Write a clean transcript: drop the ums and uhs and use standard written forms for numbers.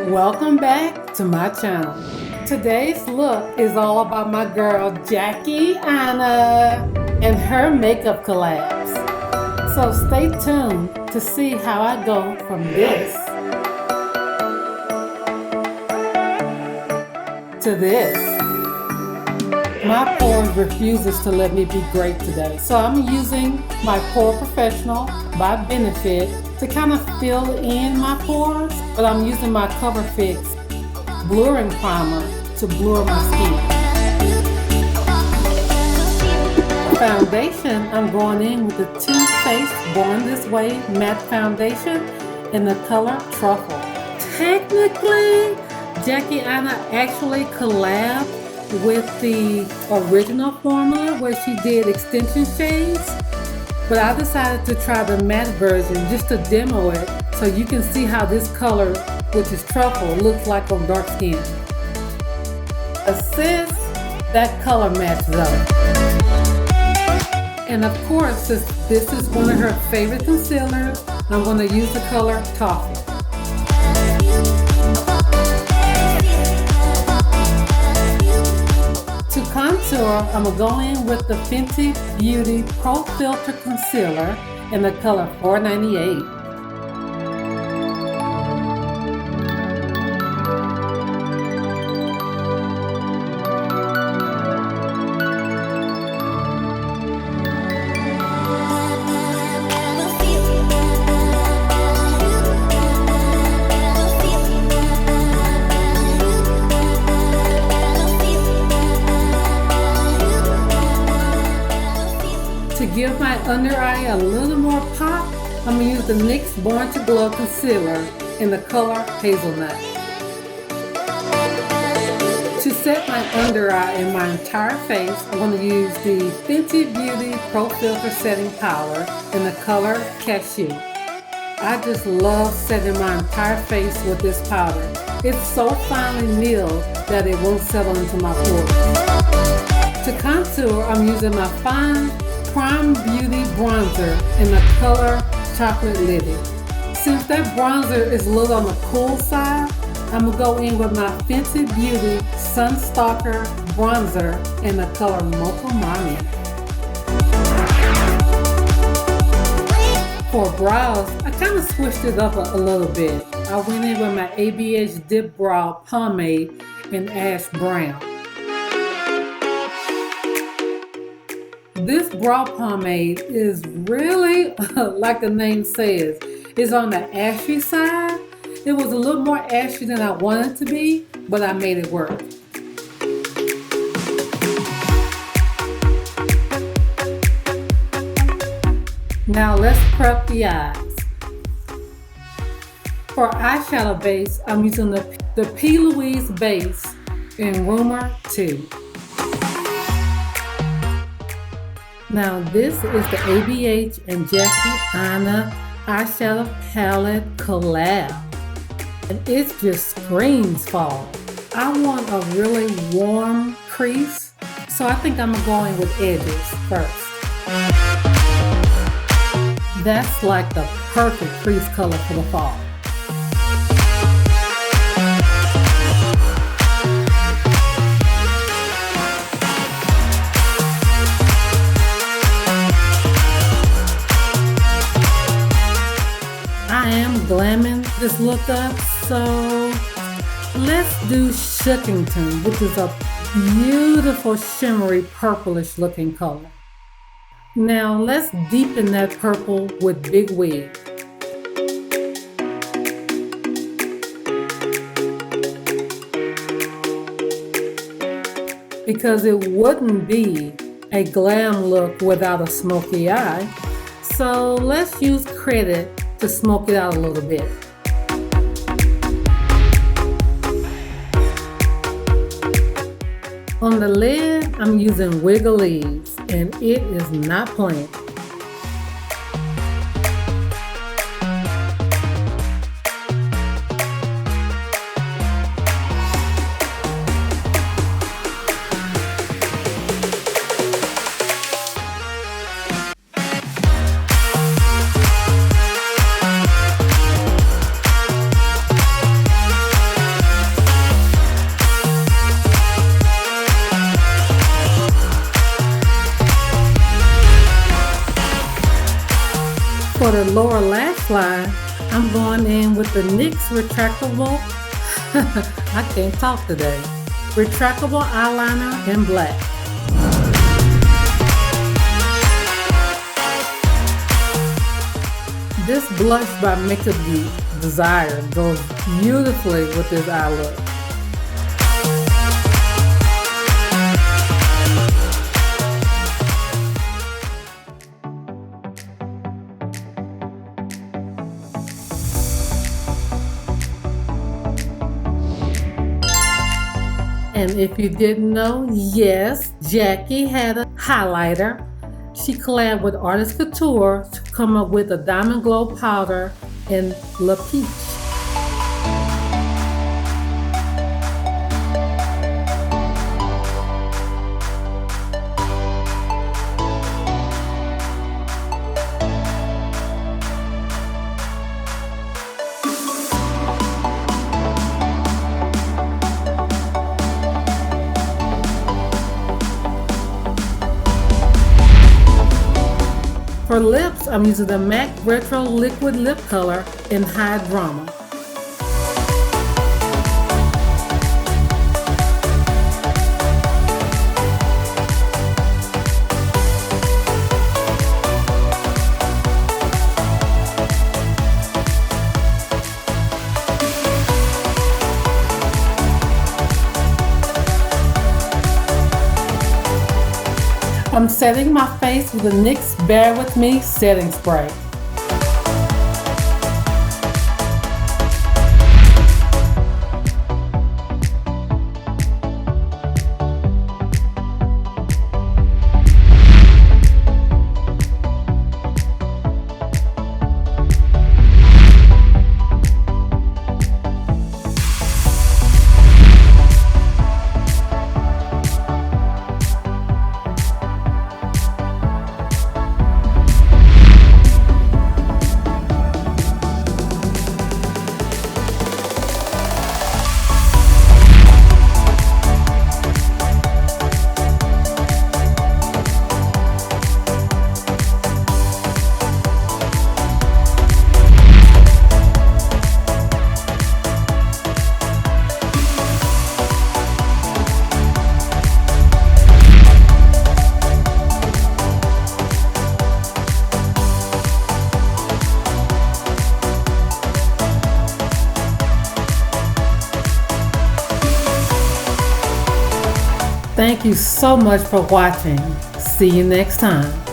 Welcome back to my channel. Today's look is all about my girl Jackie Aina and her makeup collabs. So stay tuned to see how I go from this to this. My pores refuses to let me be great today, so I'm using my Pore Professional by Benefit to kind of fill in my pores, but I'm using my Cover Fix blurring primer to blur my skin. Foundation, I'm going in with the Too Faced Born This Way matte foundation in the color Truffle. Technically, Jackie Aina actually collabed with the original formula where she did extension shades, but I decided to try the matte version just to demo it so you can see how this color, which is Truffle, looks like on dark skin. Assist, that color matches up. And of course, since this is one of her favorite concealers, I'm going to use the color Toffee. To contour, I'm going to go in with the Fenty Beauty Pro Filter Concealer in the color 498. To give my under eye a little more pop, I'm going to use the NYX Born to Glow Concealer in the color Hazelnut. To set my under eye and my entire face, I'm going to use the Fenty Beauty Pro Filter Setting Powder in the color Cashew. I just love setting my entire face with this powder. It's so finely milled that it won't settle into my pores. To contour, I'm using my Fine Prime Beauty bronzer in the color Chocolate Lily. Since that bronzer is a little on the cool side, I'm going to go in with my Fenty Beauty Sunstalker bronzer in the color Mocha Mommy. For brows, I kind of switched it up a little bit. I went in with my ABH Dip Brow Pomade in Ash Brown. This brow pomade is really, like the name says, is on the ashy side. It was a little more ashy than I wanted it to be, but I made it work. Now let's prep the eyes. For eyeshadow base, I'm using the P. Louise base in Rumor 2. Now this is the ABH and Jackie Aina eyeshadow palette collab, and it just screams fall. I want a really warm crease, so I think I'm going with edges first. That's like the perfect crease color for the fall. I am glamming this look up, so let's do Shookington, which is a beautiful shimmery purplish looking color. Now let's deepen that purple with Big Wig. Because it wouldn't be a glam look without a smoky eye, so let's use Credit to smoke it out a little bit. On the lid, I'm using Wiggly's, and it is not plain. the lower lash line, I'm going in with the NYX retractable, I can't talk today, retractable eyeliner in black. This blush by Makeup Geek, Desire, goes beautifully with this eye look. And if you didn't know, yes, Jackie had a highlighter. She collabed with Artist Couture to come up with a Diamond Glow powder in La Peach. For lips, I'm using the MAC Retro Liquid Lip Color in High Drama. I'm setting my face with the NYX Bear With Me setting spray. Thank you so much for watching. See you next time.